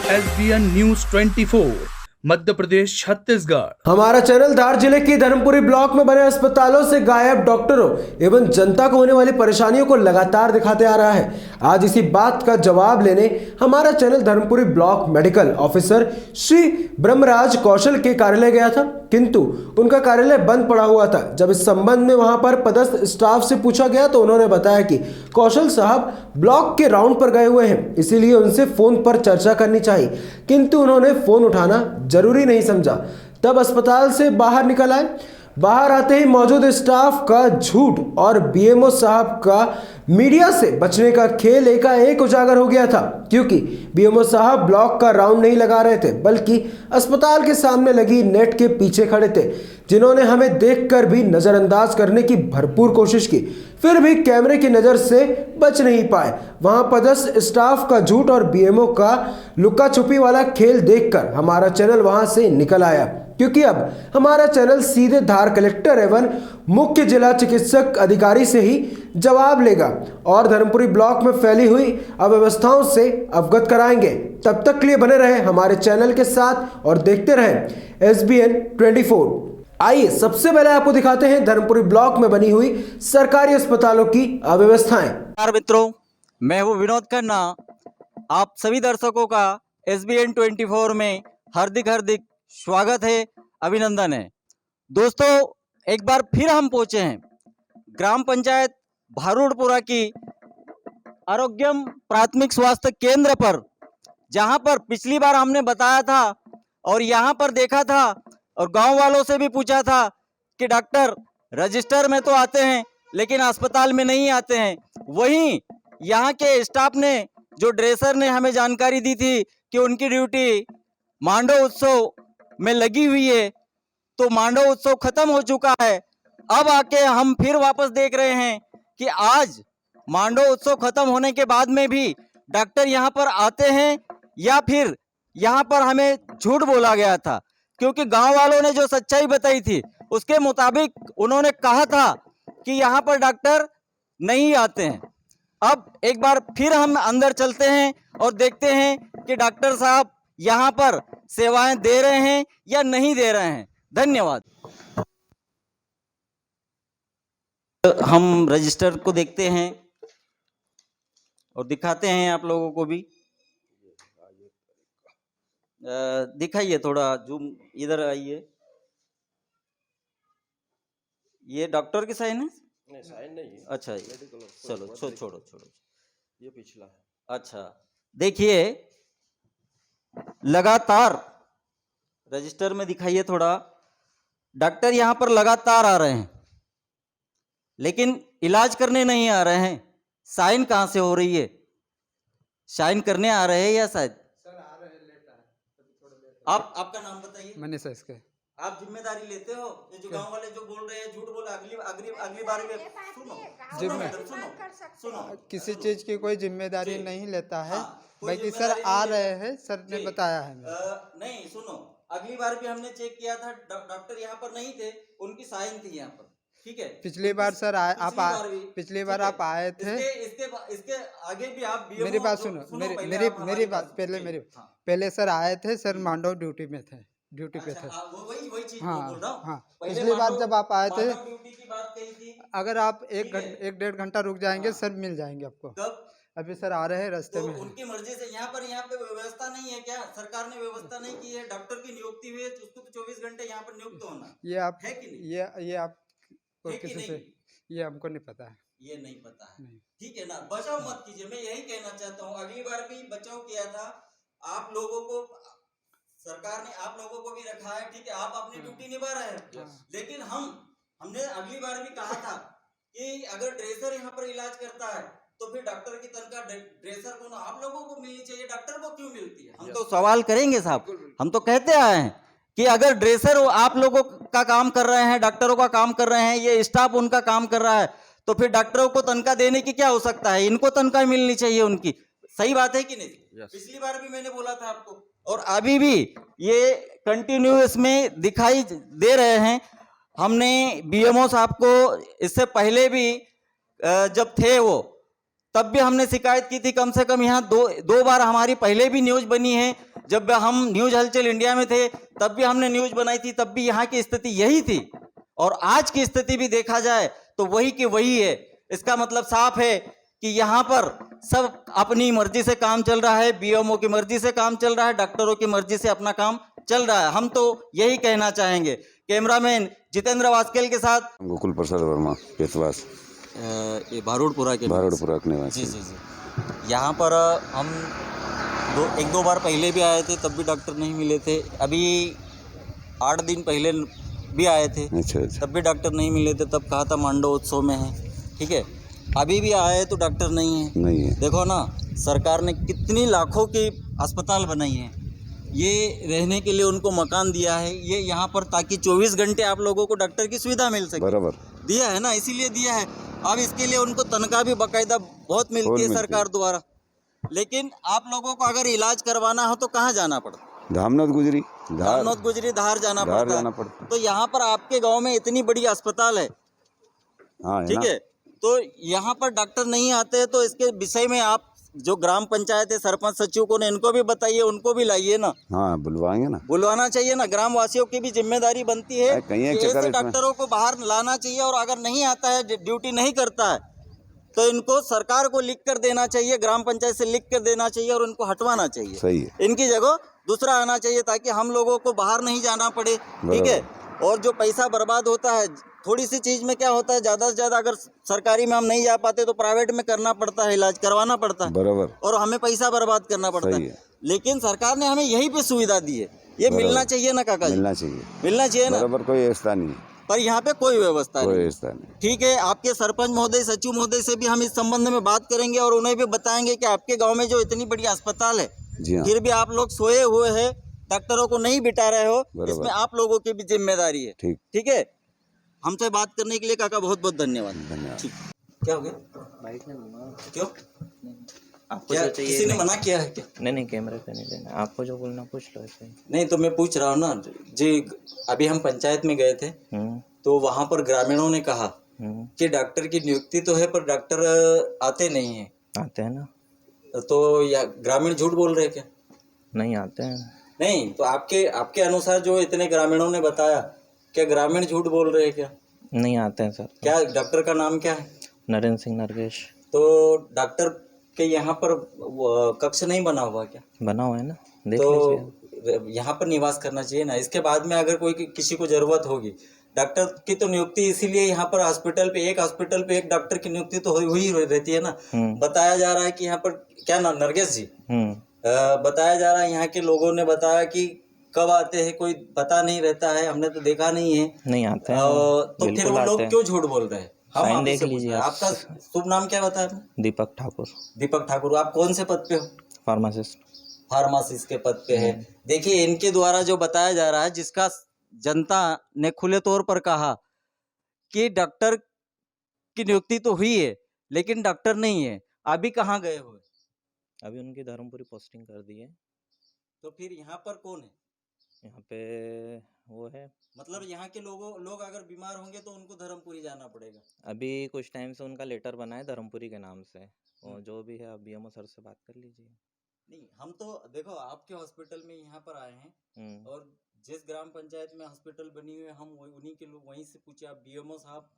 SBN news 24 Madhya Pradesh Chhattisgarh. हमारा channel धार जिले की धर्मपुरी ब्लॉक में बने अस्पतालों से गायब डॉक्टरों एवं जनता को होने वाली परेशानियों को लगातार दिखाते आ रहा है। आज इसी बात का जवाब लेने हमारा channel Dharmapuri block medical officer Shri Brahmraj Kaushal के कार्यालय गया था, किंतु उनका कार्यालय बंद पड़ा हुआ था। जब इस संबंध में वहां पर पदस्थ स्टाफ से पूछा गया तो उन्होंने बताया कि कौशल साहब ब्लॉक के राउंड पर गए हुए हैं, इसीलिए उनसे फोन पर चर्चा करनी चाहिए, किंतु उन्होंने फोन उठाना जरूरी नहीं समझा। तब अस्पताल से बाहर निकल आए। बाहर आते ही मौजूद स्टाफ का झूठ और बीएमओ साहब का मीडिया से बचने का खेल एकाएक उजागर हो गया था, क्योंकि बीएमओ साहब ब्लॉक का राउंड नहीं लगा रहे थे बल्कि अस्पताल के सामने लगी नेट के पीछे खड़े थे, जिन्होंने हमें देखकर भी नजरअंदाज करने की भरपूर कोशिश की, फिर भी कैमरे की नजर से बच नहीं पाए। वहां पदस्थ स्टाफ का झूठ और बीएमओ का लुका छुपी वाला खेल देखकर हमारा चैनल वहां से निकल आया, क्योंकि अब हमारा चैनल सीधे धार कलेक्टर एवं मुख्य जिला चिकित्सक अधिकारी से ही जवाब लेगा और धर्मपुरी ब्लॉक में फैली हुई अव्यवस्थाओं से अवगत कराएंगे। तब तक के लिए बने रहे हमारे चैनल के साथ और देखते रहें SBN 24। आइए सबसे पहले आपको दिखाते हैं धर्मपुरी ब्लॉक में बनी हुई सरकारी अस्पतालों की अव्यवस्थाएं। नमस्कार मित्रों, मैं हूँ विनोद खन्ना। आप सभी दर्शकों का SBN 24 में हार्दिक स्वागत है, अभिनंदन है। दोस्तों, एक बार फिर हम पहुंचे हैं ग्राम पंचायत भारूडपुरा की आरोग्यम प्राथमिक स्वास्थ्य केंद्र पर, जहां पर पिछली बार हमने बताया था और यहां पर देखा था और गांव वालों से भी पूछा था कि डॉक्टर रजिस्टर में तो आते हैं लेकिन अस्पताल में नहीं आते हैं। वहीं यहां के स्टाफ ने, जो ड्रेसर ने हमें जानकारी दी थी कि उनकी ड्यूटी मांडव उत्सव में लगी हुई है, तो मांडव उत्सव खत्म हो चुका है। अब आके हम फिर वापस देख रहे हैं कि आज मांडव उत्सव खत्म होने के बाद में भी डॉक्टर यहाँ पर आते हैं या फिर यहाँ पर हमें झूठ बोला गया था, क्योंकि गांव वालों ने जो सच्चाई बताई थी उसके मुताबिक उन्होंने कहा था कि यहाँ पर डॉक्टर नहीं आते हैं। अब एक बार फिर हम अंदर चलते हैं और देखते हैं कि डॉक्टर साहब यहाँ पर सेवाएं दे रहे हैं या नहीं दे रहे हैं। धन्यवाद। हम रजिस्टर को देखते हैं और दिखाते हैं आप लोगों को भी। दिखाइए, थोड़ा जूम इधर आइए। ये डॉक्टर की साइन है? नहीं, साइन नहीं है। अच्छा, चलो छोड़ो, ये पिछला है। अच्छा, देखिए लगातार रजिस्टर में दिखाइए थोड़ा। डॉक्टर यहाँ पर लगातार आ रहे हैं लेकिन इलाज करने नहीं आ रहे हैं। साइन कहाँ से हो रही है? साइन करने आ रहे हैं या शायद सर आ रहे हैं, लेट है, थोड़ा लेट। आपका नाम बताइए। मैंने सर इसके आप जिम्मेदारी लेते हो? ये जो गांव वाले जो बोल रहे हैं झूठ बोल, अगली बार में सुनो, किसी चीज की कोई जिम्मेदारी नहीं लेता है। कोई बाकी सर जिम्मेदारी आ नहीं रहे हैं, सर ने बताया है। नहीं, सुनो, अगली बार भी हमने चेक किया था, डॉक्टर यहाँ पर नहीं थे, उनकी साइन थी यहाँ पर, ठीक है। पिछली बार सर पिछली बार आप आए थे। इसके आगे भी आप मेरी बात सुनो, मेरी बात पहले सर आए थे, सर मांडव ड्यूटी में थे, ड्यूटी पे थे। वही चीज हाँ बोल रहा हूँ। हाँ, पिछली बार जब आप आए थे, ड्यूटी की बात कही थी। अगर आप एक डेढ़ घंटा रुक जाएंगे सर मिल जाएंगे आपको। कब? अभी सर आ रहे हैं, रास्ते तो में। उनकी मर्जी से यहाँ पे व्यवस्था नहीं है क्या? सरकार ने व्यवस्था नहीं की है? डॉक्टर की नियुक्ति हुई है तो उसको तो 24 घंटे यहाँ पर नियुक्त होना ये आप है कि नहीं? ये आप है कि किसी से, नहीं? ये हमको नहीं पता है। ये नहीं पता है, नहीं। ठीक है ना। बचाव मत कीजिए, मैं यही कहना चाहता हूँ। अगली बार भी बचाव किया था आप लोगों को, सरकार ने आप लोगों को भी रखा है, ठीक है, आप अपनी ड्यूटी निभा रहे हैं। लेकिन हमने अगली बार भी कहा था कि अगर ड्रेसर यहाँ पर इलाज करता है तो फिर डॉक्टर की तनख्वाह ड्रेसर को ना आप लोगों को मिलनी चाहिए, डॉक्टर को क्यों मिलती है? हम तो सवाल करेंगे साहब, हम तो कहते आए हैं कि अगर ड्रेसर आप लोगों का काम कर रहे हैं, डॉक्टरों का काम कर रहे हैं, ये स्टाफ उनका काम कर रहा है, तो फिर डॉक्टरों को तनख्वाह देने की क्या हो सकता है? इनको तनख्वाह मिलनी चाहिए उनकी। सही बात है कि नहीं? पिछली बार भी मैंने बोला था आपको और अभी भी ये कंटिन्यू इसमें दिखाई दे रहे हैं। हमने बीएमओ साहब को इससे पहले भी जब थे वो, तब भी हमने शिकायत की थी। कम से कम यहाँ दो बार हमारी पहले भी न्यूज बनी है जब हम न्यूज हलचल इंडिया में थे तब भी हमने न्यूज बनाई थी, तब भी यहाँ की स्थिति यही थी। और आज की स्थिति भी देखा जाए तो वही की वही है। इसका मतलब साफ है कि यहाँ पर सब अपनी मर्जी से काम चल रहा है, बीएमओ की मर्जी से काम चल रहा है, डॉक्टरों की मर्जी से अपना काम चल रहा है। हम तो यही कहना चाहेंगे। कैमरामैन जितेंद्र वास्केल के साथ गोकुल प्रसाद वर्मा, केतवास, ये भारूडपुरा के भारूडपुरा के निवासी। जी जी जी। यहाँ पर हम एक दो बार पहले भी आए थे, तब भी डॉक्टर नहीं मिले थे। अभी 8 दिन पहले भी आए थे, अच्छा अच्छा। तब भी डॉक्टर नहीं मिले थे। तब कहा था मांडव उत्सव में है, ठीक है। अभी भी आए तो डॉक्टर नहीं है। नहीं है। देखो ना, सरकार ने कितनी लाखों की अस्पताल बनाई है, ये रहने के लिए उनको मकान दिया है, ये यहाँ पर ताकि 24 घंटे आप लोगों को डॉक्टर की सुविधा मिल सके। बराबर दिया है ना, इसीलिए दिया है। अब इसके लिए उनको तनख्वाह भी बाकायदा बहुत मिलती है सरकार द्वारा। लेकिन आप लोगों को अगर इलाज करवाना हो तो कहाँ जाना पड़ता? धामनोद गुजरी, धामनोद गुजरी, धार जाना जाना पड़ता। पड़ता। तो यहाँ पर आपके गांव में इतनी बड़ी अस्पताल है, हाँ ठीक है, तो यहाँ पर डॉक्टर नहीं आते हैं। तो इसके विषय में आप जो ग्राम पंचायत है, सरपंच सचिव को ने इनको भी बताइए, उनको भी लाइए ना। हाँ बुलवाएंगे ना, बुलवाना चाहिए ना। ग्राम वासियों की भी जिम्मेदारी बनती है कहीं एक कि चक्कर ऐसे इसमें। डॉक्टरों को बाहर लाना चाहिए। और अगर नहीं आता है, ड्यूटी नहीं करता है, तो इनको सरकार को लिख कर देना चाहिए, ग्राम पंचायत से लिख कर देना चाहिए और उनको हटवाना चाहिए। सही है। इनकी जगह दूसरा आना चाहिए ताकि हम लोगों को बाहर नहीं जाना पड़े, ठीक है। और जो पैसा बर्बाद होता है थोड़ी सी चीज में, क्या होता है, ज्यादा से ज्यादा अगर सरकारी में हम नहीं जा पाते तो प्राइवेट में करना पड़ता है, इलाज करवाना पड़ता है, बराबर, और हमें पैसा बर्बाद करना पड़ता सही है। है। लेकिन सरकार ने हमें यही पे सुविधा दी है, ये मिलना चाहिए ना काका जी? मिलना चाहिए, मिलना चाहिए ना। बराबर। कोई व्यवस्था नहीं है, पर यहाँ पे कोई व्यवस्था कोई नहीं। व्यवस्था नहीं। ठीक है, आपके सरपंच महोदय, सचिव महोदय से भी हम इस संबंध में बात करेंगे और उन्हें भी बताएंगे कि आपके गांव में जो इतनी बड़ी अस्पताल है, जी हाँ, फिर भी आप लोग सोए हुए हैं, डॉक्टरों को नहीं बिठा रहे हो, बराबर। इसमें आप लोगों की भी जिम्मेदारी है। ठीक, ठीक है, हमसे बात करने के लिए काका बहुत बहुत धन्यवाद। धन्यवाद। ठीक, क्या हो गया? क्यों? आपको क्या जो चाहिए किसी ने मना किया है क्या? नहीं कैमरे पे नहीं देना, आपको जो बोलना पूछ लो ऐसे ही। नहीं, तो मैं पूछ रहा हूँ ना जी। अभी हम पंचायत में गए थे तो वहाँ पर ग्रामीणों ने कहा कि डॉक्टर की नियुक्ति तो है पर डॉक्टर आते नहीं है। आते हैं ना, तो या ग्रामीण झूठ बोल रहे हैं क्या? नहीं आते हैं। नहीं, तो आपके अनुसार जो इतने ग्रामीणों ने बताया, क्या ग्रामीण झूठ बोल रहे हैं क्या? नहीं आते हैं सर। क्या डॉक्टर का नाम क्या है? नरेंद्र सिंह नरगेश। तो डॉक्टर के यहाँ पर कक्ष नहीं बना हुआ क्या? बना हुआ है ना, देख लीजिए। तो यहाँ पर निवास करना चाहिए ना। इसके बाद में अगर कोई किसी को जरूरत होगी, डॉक्टर की तो नियुक्ति इसीलिए यहाँ पर हॉस्पिटल पे एक डॉक्टर की नियुक्ति तो हुई रहती है ना। बताया जा रहा है कि यहाँ पर क्या नाम, नरगेश जी, बताया जा रहा है, यहाँ के लोगों ने बताया कि कब आते हैं कोई पता नहीं रहता है, हमने तो देखा नहीं है। नहीं आते हैं, तो फिर वो लोग क्यों झूठ बोल रहे हैं? साइन देख लीजिए आप। आपका शुभ नाम क्या बताया आपने? दीपक ठाकुर। दीपक ठाकुर। आप कौन से पद पे हो? फार्मासिस्ट। फार्मासिस्ट के पद पे है। देखिए, इनके द्वारा जो बताया जा रहा है, जिसका जनता ने खुले तौर पर कहा कि डॉक्टर की नियुक्ति तो हुई है लेकिन डॉक्टर नहीं है। अभी कहाँ गए हुए? अभी उनकी धर्मपुरी पोस्टिंग कर दी है। तो फिर यहाँ पर कौन है? यहाँ पे वो है, मतलब यहाँ के लोग अगर बीमार होंगे तो उनको धर्मपुरी जाना पड़ेगा। अभी कुछ टाइम से उनका लेटर बना है धर्मपुरी के नाम से, और जो भी है आप बीएमओ सर से बात कर लीजिए। नहीं, हम तो देखो आपके हॉस्पिटल में यहाँ पर आए हैं और जिस ग्राम पंचायत में हॉस्पिटल बनी हुई है, हम उन्हीं के लोग वहीं से पूछे। आप बीएमओ साहब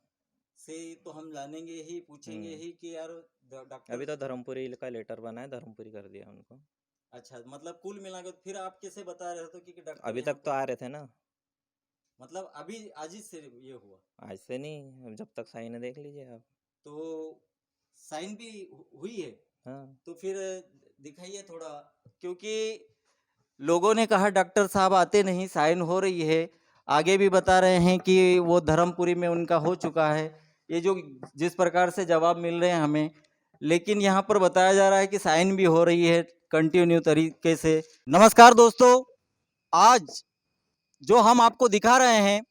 से तो हम जानेंगे ही, पूछेंगे ही कि यार डॉक्टर। अभी तो धर्मपुरी का लेटर बना है, धर्मपुरी कर दिया उनको। अच्छा, मतलब कुल मिला के फिर आप कैसे बता रहे हो कि डॉक्टर अभी तक तो आ रहे थे ना। मतलब अभी आज ही से ये हुआ? आज से नहीं, जब तक साइन है देख लीजिए आप। तो साइन भी हुई है? हाँ। तो फिर दिखाइए थोड़ा, क्योंकि लोगों ने कहा डॉक्टर साहब आते नहीं, साइन हो रही है। आगे भी बता रहे हैं कि वो धर्मपुरी में उनका हो चुका है। ये जो जिस प्रकार से जवाब मिल रहे हैं हमें, लेकिन यहाँ पर बताया जा रहा है कि साइन भी हो रही है कंटिन्यू तरीके से। नमस्कार दोस्तों, आज जो हम आपको दिखा रहे हैं,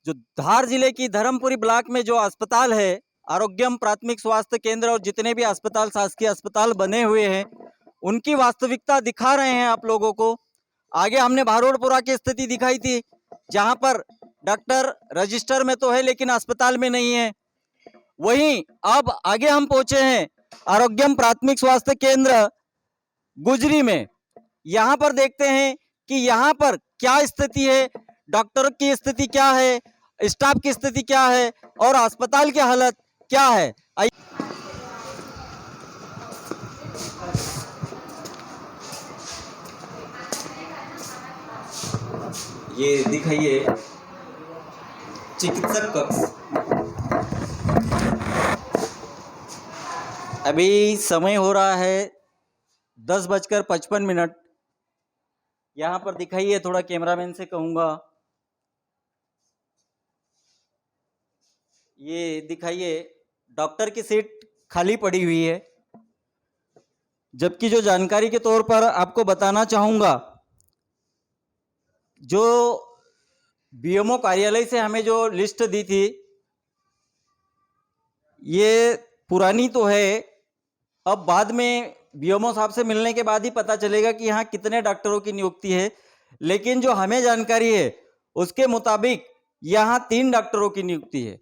जो धार जिले की धर्मपुरी ब्लॉक में जो अस्पताल है, आरोग्यम प्राथमिक स्वास्थ्य केंद्र, और जितने भी अस्पताल, शासकीय अस्पताल बने हुए हैं, उनकी वास्तविकता दिखा रहे हैं आप लोगों को। आगे हमने भारूडपुरा की स्थिति दिखाई थी, जहां पर डॉक्टर रजिस्टर में तो है लेकिन अस्पताल में नहीं है। वहीं अब आगे हम पहुंचे हैं आरोग्यम प्राथमिक स्वास्थ्य केंद्र गुजरी में, यहाँ पर देखते हैं कि यहाँ पर क्या स्थिति है, डॉक्टर की स्थिति क्या है, स्टाफ की स्थिति क्या है और अस्पताल की हालत क्या है। ये दिखाइए चिकित्सक कक्ष। अभी समय हो रहा है 10:55। यहाँ पर दिखाइए, थोड़ा कैमरामैन से कहूँगा ये दिखाइए, डॉक्टर की सीट खाली पड़ी हुई है। जबकि जो जानकारी के तौर पर आपको बताना चाहूँगा, जो बीएमओ कार्यालय से हमें जो लिस्ट दी थी ये पुरानी तो है, अब बाद में बीएमओ साहब से मिलने के बाद ही पता चलेगा कि यहाँ कितने डॉक्टरों की नियुक्ति है। लेकिन जो हमें जानकारी है उसके मुताबिक यहाँ 3 डॉक्टरों की नियुक्ति है।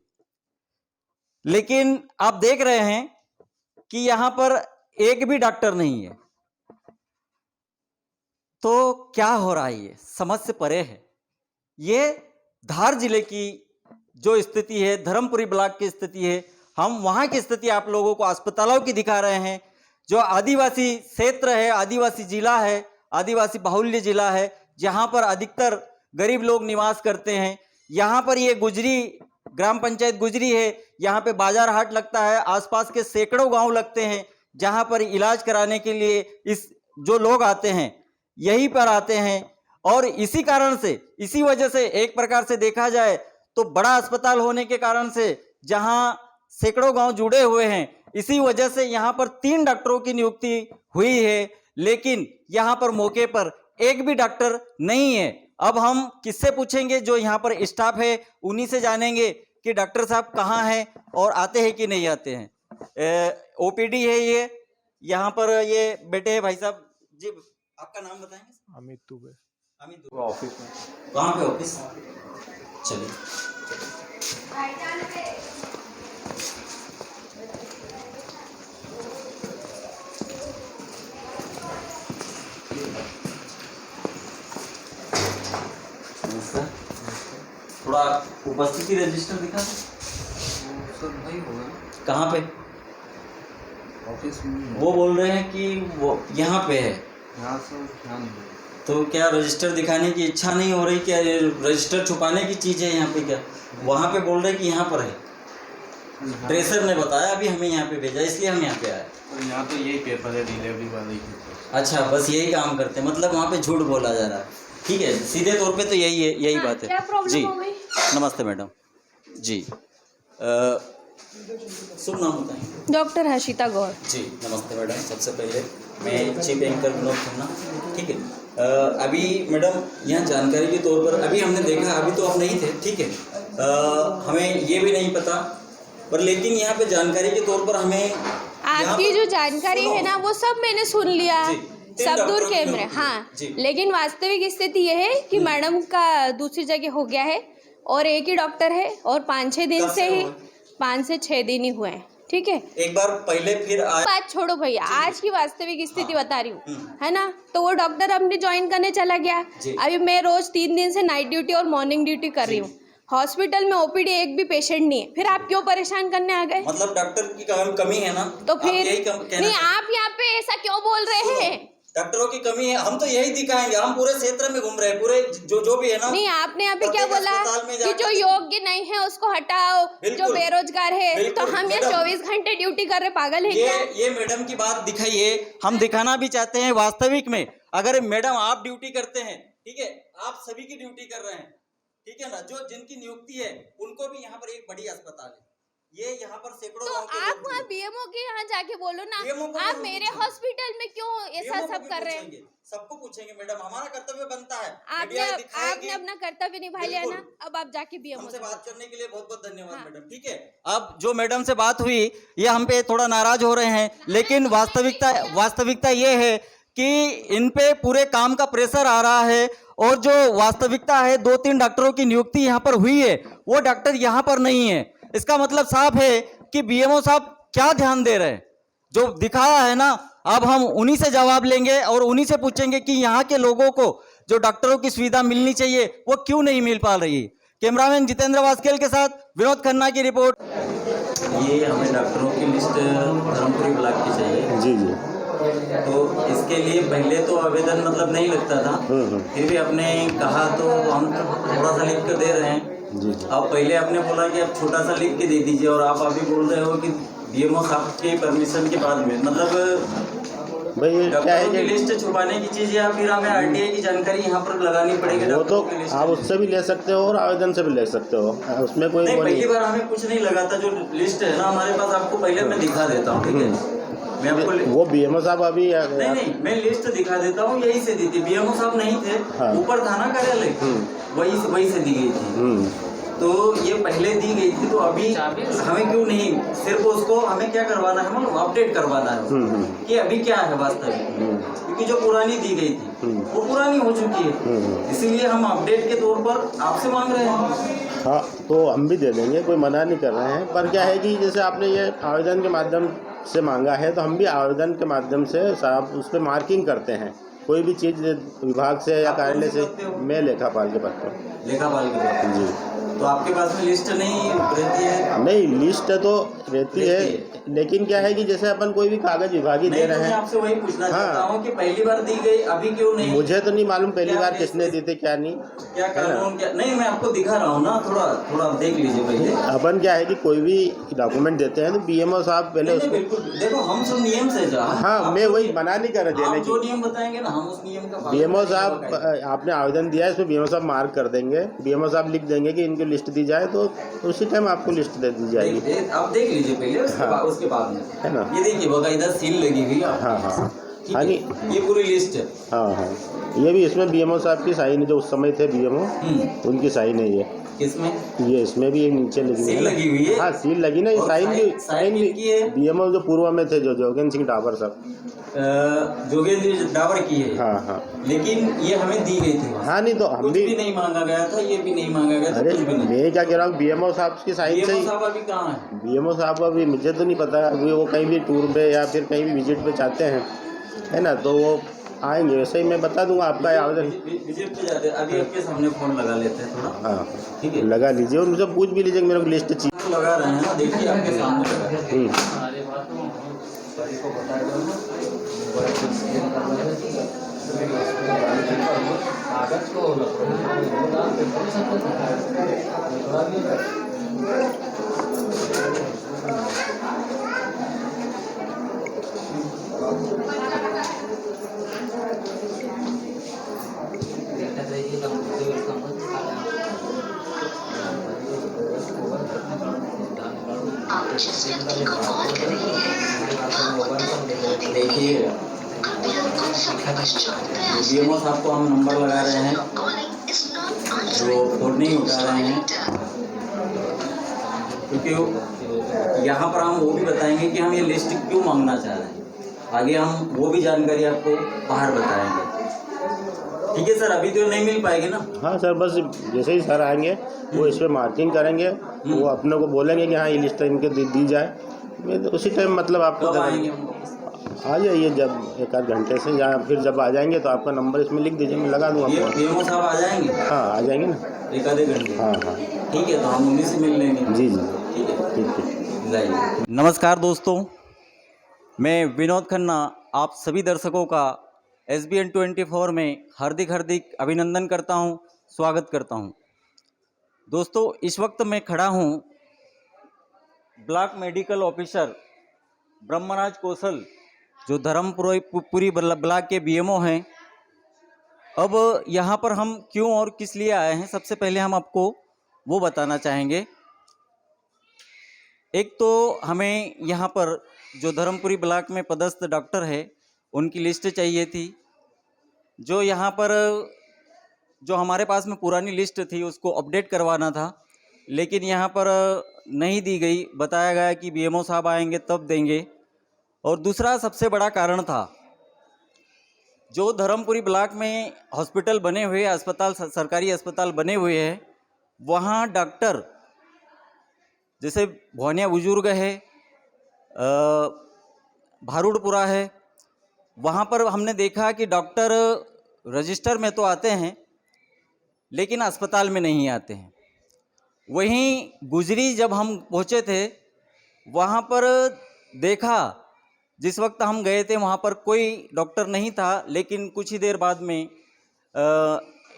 लेकिन आप देख रहे हैं कि यहाँ पर एक भी डॉक्टर नहीं है। तो क्या हो रहा है, ये समझ से परे है। ये धार जिले की जो स्थिति है, धर्मपुरी ब्लॉक की स्थिति है, हम वहां की स्थिति आप लोगों को अस्पतालों की दिखा रहे हैं। जो आदिवासी क्षेत्र है, आदिवासी जिला है, आदिवासी बाहुल्य जिला है, जहां पर अधिकतर गरीब लोग निवास करते हैं। यहाँ पर ये गुजरी ग्राम पंचायत गुजरी है, यहाँ पे बाजार हाट लगता है, आसपास के सैकड़ों गांव लगते हैं, जहां पर इलाज कराने के लिए इस जो लोग आते हैं यहीं पर आते हैं। और इसी कारण से, इसी वजह से एक प्रकार से देखा जाए तो बड़ा अस्पताल होने के कारण से जहां सैकड़ों गांव जुड़े हुए हैं, इसी वजह से यहाँ पर 3 डॉक्टरों की नियुक्ति हुई है। लेकिन यहाँ पर मौके पर एक भी डॉक्टर नहीं है। अब हम किससे पूछेंगे? जो यहाँ पर स्टाफ है उन्हीं से जानेंगे कि डॉक्टर साहब कहाँ हैं और आते हैं कि नहीं आते हैं। ओपीडी है ये, यहाँ पर ये बैठे हैं भाई साहब जी। आपका नाम बताएंगे? अमित दुबे। अमित दुबे। ऑफिस में। कहाँ पे ऑफिस? चलिए। थोड़ा उपस्थिति रजिस्टर दिखा सर भाई होगा कहाँ पे? ऑफिस में। वो बोल रहे हैं कि वो यहाँ पे है। यहाँ से ध्यान नहीं। तो क्या रजिस्टर दिखाने की इच्छा नहीं हो रही? क्या रजिस्टर छुपाने की चीज़ है यहाँ पे? क्या वहाँ पे बोल रहे हैं कि यहाँ पर है? ट्रेसर ने बताया अभी हमें यहाँ पे भेजा, इसलिए हम यहाँ पे आए। तो यहाँ तो यही पेपर है डिलीवरी वाले की। अच्छा, बस यही काम करते हैं, मतलब वहाँ पे झूठ बोला जा रहा है। ठीक है, सीधे तौर पे तो यही है, यही बात है जी। नमस्ते मैडम जी। शुभ नाम बताएं? डॉक्टर हर्षिता गौर जी। नमस्ते मैडम। सबसे पहले मैं चीफ एंकर विनोद खन्ना। ठीक है, अभी मैडम यहाँ जानकारी के तौर पर अभी हमने देखा, अभी तो आप नहीं थे, ठीक है, हमें ये भी नहीं पता, पर लेकिन यहाँ पे जानकारी के तौर पर हमें आपकी जो जानकारी है ना वो सब मैंने सुन लिया, सब दूर कैमरे। हाँ, लेकिन वास्तविक स्थिति ये है कि मैडम का दूसरी जगह हो गया है और एक ही डॉक्टर है और 5-6 दिन से ही 5 से 6 दिन ही हुए हैं। ठीक है, एक बार पहले फिर बात छोड़ो भैया, आज की वास्तविक स्थिति बता रही हूँ, है ना। तो वो डॉक्टर अपने ज्वाइन करने चला गया। अभी मैं रोज 3 दिन से नाइट ड्यूटी और मॉर्निंग ड्यूटी कर रही हूँ। हॉस्पिटल में ओपीडी एक भी पेशेंट नहीं है, फिर आप क्यों परेशान करने आ गए? मतलब डॉक्टर की कमी है ना, तो फिर नहीं, आप यहाँ पे ऐसा क्यों बोल रहे हैं? डॉक्टरों की कमी है, हम तो यही दिखाएंगे। हम पूरे क्षेत्र में घूम रहे हैं, पूरे जो भी है ना। नहीं, आपने यहाँ पे क्या बोला कि जो योग्य नहीं है उसको हटाओ, जो बेरोजगार है, तो हम यहाँ 24 घंटे ड्यूटी कर रहे, पागल है क्या? ये मैडम की बात दिखाइए, हम दिखाना भी चाहते हैं वास्तविक में। अगर मैडम आप ड्यूटी करते हैं, ठीक है, आप सभी की ड्यूटी कर रहे हैं, ठीक है ना, जो जिनकी नियुक्ति है उनको भी यहाँ पर एक बड़ी अस्पताल है, ये यहाँ पर सैकड़ों। तो आप वहाँ बीएमओ के यहाँ जाके बोलो ना, आप मेरे हॉस्पिटल में क्यों ऐसा सब कर रहे हैं? सबको पूछेंगे मैडम, हमारा कर्तव्य बनता है। आपने अपना कर्तव्य निभा लिया ना, अब आप जाके बीएमओ से बात करने के लिए बहुत बहुत धन्यवाद मैडम। ठीक है, अब जो मैडम से बात हुई ये हम पे थोड़ा नाराज हो रहे हैं, लेकिन वास्तविकता ये है कि इन पे पूरे काम का प्रेशर आ रहा है। और जो वास्तविकता है, 2-3 डॉक्टरों की नियुक्ति यहाँ पर हुई है, वो डॉक्टर यहाँ पर नहीं है। इसका मतलब साफ है कि बीएमओ साहब क्या ध्यान दे रहे हैं। जो दिखाया है ना, अब हम उन्हीं से जवाब लेंगे और उन्हीं से पूछेंगे कि यहाँ के लोगों को जो डॉक्टरों की सुविधा मिलनी चाहिए वो क्यों नहीं मिल पा रही। कैमरामैन जितेंद्र वास्केल के साथ विनोद खन्ना की रिपोर्ट। ये हमें डॉक्टरों की लिस्ट धर्मपुरी ब्लॉक की चाहिए। जी जी। तो इसके लिए पहले तो आवेदन मतलब नहीं लगता था, फिर भी आपने कहा तो हम थोड़ा सा लिख कर दे रहे हैं। जी। अब पहले आपने बोला कि आप छोटा सा लिख के दे दीजिए और आप अभी बोल रहे हो कि बीएमओ साहब के परमिशन के बाद में, मतलब भाई ये क्या है डॉक्टरों की कि लिस्ट छुपाने की चीज़ या फिर हमें आरटीआई की जानकारी यहाँ पर लगानी पड़ेगी? वो तो डॉक्टरों की लिस्ट आप उससे भी ले सकते हो और आवेदन से भी ले सकते हो, उसमें कोई नहीं, वो पहली नहीं। बार हमें कुछ नहीं लगा था। जो लिस्ट है ना हमारे पास, आपको पहले मैं दिखा देता हूँ, ठीक है? मैं आपको वो बीएमओ साहब अभी नहीं, मैं लिस्ट दिखा देता हूँ। यही से दी थी, बीएमओ साहब नहीं थे, हाँ। ऊपर थाना कार्यालय वही से दी गई थी। तो ये पहले दी गई थी, तो अभी हमें क्यों नहीं, सिर्फ उसको हमें क्या करवाना है, मतलब अपडेट करवाना है कि अभी क्या है वास्तविक, क्योंकि जो पुरानी दी गई थी वो पुरानी हो चुकी है, इसीलिए हम अपडेट के तौर पर आपसे मांग रहे हैं। हाँ, तो हम भी दे देंगे, कोई मना नहीं कर रहे हैं, पर क्या है कि जैसे आपने ये आवेदन के माध्यम से मांगा है तो हम भी आवेदन के माध्यम से साहब उस पर मार्किंग करते हैं। कोई भी चीज़ विभाग से या कार्यालय से, मैं लेखापाल के पद पर। लेखापाल के पद पर? जी। तो आपके पास में लिस्ट नहीं रहती है? नहीं, लिस्ट तो रहती है, लेकिन क्या है कि जैसे अपन कोई भी कागज विभागी दे रहे मैं हैं। आपसे वही पूछना हाँ। चाहता हूँ कि पहली बार दी गई, अभी क्यों नहीं? मुझे तो नहीं मालूम पहली क्या बार है किसने दी थी क्या नहीं, क्या कानून क्या नहीं, मैं आपको दिखा रहा हूँ ना, थोड़ा देख लीजिए पहले। अपन क्या है कि कोई भी डॉक्यूमेंट देते हैं तो बीएमओ साहब पहले नहीं, उसको। बिल्कुल, देखो हम सब नियम से जा। हाँ, मैं वही मना नहीं कर रहा देने आप जो की। नियम बताएंगे ना, हम उस नियम का पालन बीएमओ करेंगे, साहब बकायदा। आपने आवेदन दिया है, इसमें बीएमओ साहब मार्क कर देंगे, बीएमओ साहब लिख देंगे कि इनकी लिस्ट दी जाए, तो उसी टाइम आपको लिस्ट दे दी जाएगी। आप देख लीजिए पहले, उसके बाद में है ना? ये देखिए बकायदा सील लगी हुई है। हाँ हाँ ठीक हाँ, है? नहीं, ये पूरी लिस्ट है। हाँ हाँ, ये भी इसमें बीएमओ साहब की साइन है, जो उस समय थे बीएमओ, उनकी साइन है ये। किसमें? ये इसमें भी एक नीचे लगी सील है ना? लगी हुई है? हाँ, सील लगी ना, ये और साइन भी की है? बीएमओ जो पूर्व में थे, जो जोगेंद्र सिंह डाबर साहब। जोगेंद्र डावर की है। हाँ हाँ लेकिन ये हमें दी गई थी। हाँ, नहीं तो हम कुछ भी भी नहीं मांगा गया था, ये भी नहीं मांगा गया था, अरे कुछ भी नहीं। मैं क्या कह रहा हूँ, बीएमओ साहब की साइन से बीएमओ ही। साहब अभी कहाँ है? बीएमओ साहब अभी मुझे तो नहीं पता, अभी वो कहीं भी टूर पे या फिर कहीं भी विजिट पे जाते हैं, है ना, तो वो आएंगे, वैसे ही मैं बता दूंगा आपका आवेदन। विजिट पे जाते हैं, अभी आपके सामने फोन लगा लेते हैं थोड़ा। हाँ, ठीक है, लगा लीजिए और मुझे पूछ भी लीजिए कि मेरे को लिस्ट चाहिए। लगा रहे हैं ना, देखिए आपके सामने लगा है। देखिए बीएमओ साहब को हम नंबर लगा रहे हैं, जो फोन नहीं उठा रहे हैं, क्योंकि यहाँ पर हम वो भी बताएंगे कि हम ये लिस्ट क्यों मांगना चाह रहे हैं। आगे हम वो भी जानकारी आपको बाहर बताएंगे। ठीक है सर, अभी तो नहीं मिल पाएगी ना? हाँ सर, बस जैसे ही सर आएंगे वो इस पर मार्किंग करेंगे, वो अपने को बोलेंगे कि हाँ ये लिस्ट इनके दी जाए, मैं तो उसी टाइम मतलब आपको कब आएंगे हम? आ जाइए जब एक आध घंटे से, या फिर जब आ जाएंगे तो आपका नंबर इसमें लिख दीजिए, मैं लगा दूँगा आपको। बीएमओ साहब आ जाएंगे? हाँ, आ जाएंगे ना, एक आधे घंटे? हाँ हाँ, ठीक है, तो हम उन्हीं से मिल लेंगे। जी जी, ठीक है, ठीक है। जाइए। नमस्कार दोस्तों, मैं विनोद खन्ना आप सभी दर्शकों का SBN 24 में हार्दिक अभिनंदन करता हूं, स्वागत करता हूं। दोस्तों, इस वक्त मैं खड़ा हूं ब्लॉक मेडिकल ऑफिसर ब्रह्मराज कौशल, जो धर्मपुरी ब्लॉक के बीएमओ हैं। अब यहाँ पर हम क्यों और किस लिए आए हैं, सबसे पहले हम आपको वो बताना चाहेंगे। एक तो हमें यहाँ पर जो धर्मपुरी ब्लॉक में पदस्थ डॉक्टर है उनकी लिस्ट चाहिए थी। जो यहाँ पर जो हमारे पास में पुरानी लिस्ट थी उसको अपडेट करवाना था, लेकिन यहाँ पर नहीं दी गई, बताया गया कि बीएमओ साहब आएंगे तब देंगे। और दूसरा सबसे बड़ा कारण था, जो धर्मपुरी ब्लॉक में हॉस्पिटल बने हुए, अस्पताल, सरकारी अस्पताल बने हुए हैं, वहाँ डॉक्टर जैसे भवानिया बुजुर्ग है, भारूडपुरा है, वहाँ पर हमने देखा कि डॉक्टर रजिस्टर में तो आते हैं लेकिन अस्पताल में नहीं आते हैं। वहीं गुजरी जब हम पहुँचे थे वहाँ पर देखा, जिस वक्त हम गए थे वहाँ पर कोई डॉक्टर नहीं था, लेकिन कुछ ही देर बाद में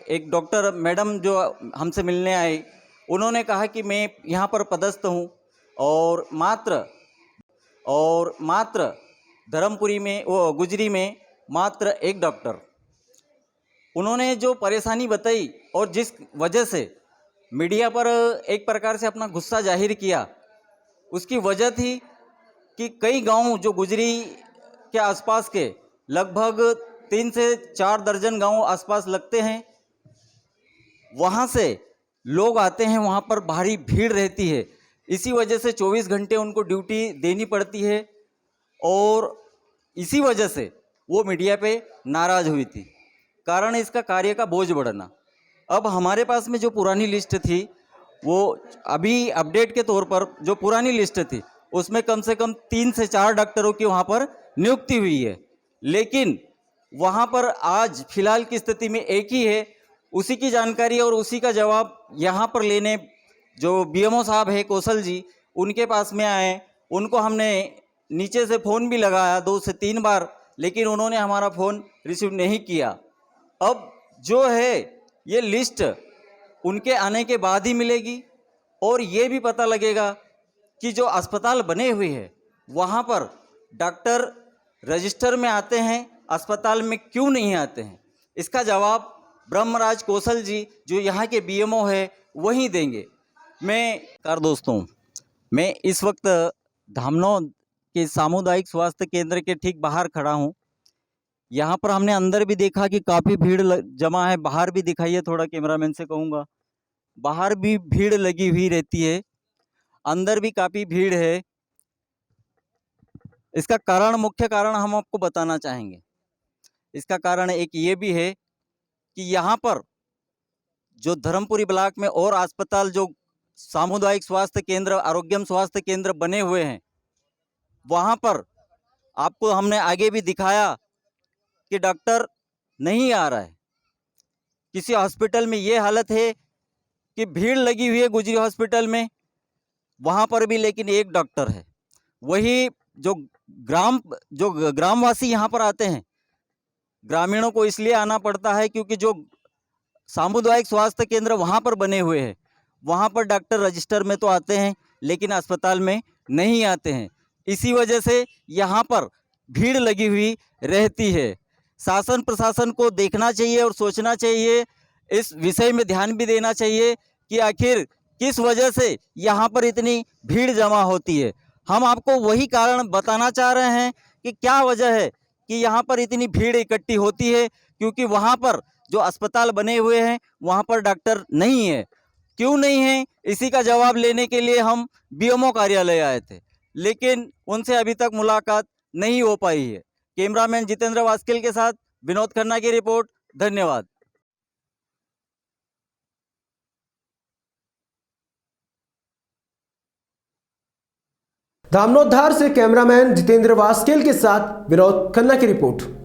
एक डॉक्टर मैडम जो हमसे मिलने आए, उन्होंने कहा कि मैं यहाँ पर पदस्थ हूँ और मात्र धर्मपुरी में वो गुजरी में मात्र एक डॉक्टर। उन्होंने जो परेशानी बताई और जिस वजह से मीडिया पर एक प्रकार से अपना गुस्सा जाहिर किया, उसकी वजह थी कि कई गांव जो गुजरी के आसपास के लगभग 3 से 4 दर्जन गांव आसपास लगते हैं, वहां से लोग आते हैं, वहां पर भारी भीड़ रहती है। इसी वजह से 24 घंटे उनको ड्यूटी देनी पड़ती है और इसी वजह से वो मीडिया पे नाराज़ हुई थी। कारण इसका कार्य का बोझ बढ़ना। अब हमारे पास में जो पुरानी लिस्ट थी, वो अभी अपडेट के तौर पर जो पुरानी लिस्ट थी उसमें कम से कम 3 से 4 डॉक्टरों की वहाँ पर नियुक्ति हुई है, लेकिन वहाँ पर आज फिलहाल की स्थिति में एक ही है। उसी की जानकारी और उसी का जवाब यहाँ पर लेने जो बीएमओ साहब है कौशल जी, उनके पास में आए। उनको हमने नीचे से फ़ोन भी लगाया 2 से 3 बार, लेकिन उन्होंने हमारा फ़ोन रिसीव नहीं किया। अब जो है ये लिस्ट उनके आने के बाद ही मिलेगी और ये भी पता लगेगा कि जो अस्पताल बने हुए हैं वहाँ पर डॉक्टर रजिस्टर में आते हैं, अस्पताल में क्यों नहीं आते हैं। इसका जवाब ब्रह्मराज कौशल जी जो यहाँ के बीएमओ है वही देंगे। दोस्तों, मैं इस वक्त धामनोद के सामुदायिक स्वास्थ्य केंद्र के ठीक बाहर खड़ा हूँ। यहाँ पर हमने अंदर भी देखा कि काफ़ी भीड़ जमा है। बाहर भी दिखाइए, थोड़ा कैमरामैन से कहूँगा, बाहर भी भीड़ लगी हुई रहती है, अंदर भी काफ़ी भीड़ है। इसका कारण, मुख्य कारण हम आपको बताना चाहेंगे। इसका कारण एक ये भी है कि यहाँ पर जो धर्मपुरी ब्लॉक में और अस्पताल जो सामुदायिक स्वास्थ्य केंद्र, आरोग्यम स्वास्थ्य केंद्र बने हुए हैं, वहाँ पर आपको हमने आगे भी दिखाया कि डॉक्टर नहीं आ रहा है। किसी हॉस्पिटल में ये हालत है कि भीड़ लगी हुई है गुजरी हॉस्पिटल में, वहाँ पर भी लेकिन एक डॉक्टर है। वही जो ग्रामवासी यहाँ पर आते हैं, ग्रामीणों को इसलिए आना पड़ता है क्योंकि जो सामुदायिक स्वास्थ्य केंद्र वहाँ पर बने हुए हैं, वहाँ पर डॉक्टर रजिस्टर में तो आते हैं लेकिन अस्पताल में नहीं आते हैं। इसी वजह से यहाँ पर भीड़ लगी हुई रहती है। शासन प्रशासन को देखना चाहिए और सोचना चाहिए, इस विषय में ध्यान भी देना चाहिए कि आखिर किस वजह से यहाँ पर इतनी भीड़ जमा होती है। हम आपको वही कारण बताना चाह रहे हैं कि क्या वजह है कि यहाँ पर इतनी भीड़ इकट्ठी होती है, क्योंकि वहाँ पर जो अस्पताल बने हुए हैं वहाँ पर डॉक्टर नहीं है। क्यों नहीं है, इसी का जवाब लेने के लिए हम बीएमओ कार्यालय आए थे, लेकिन उनसे अभी तक मुलाकात नहीं हो पाई है। कैमरामैन जितेंद्र वास्किल के साथ विनोद खन्ना की रिपोर्ट। धन्यवाद। धामनोद धार से कैमरामैन जितेंद्र वास्केल के साथ विनोद खन्ना की रिपोर्ट।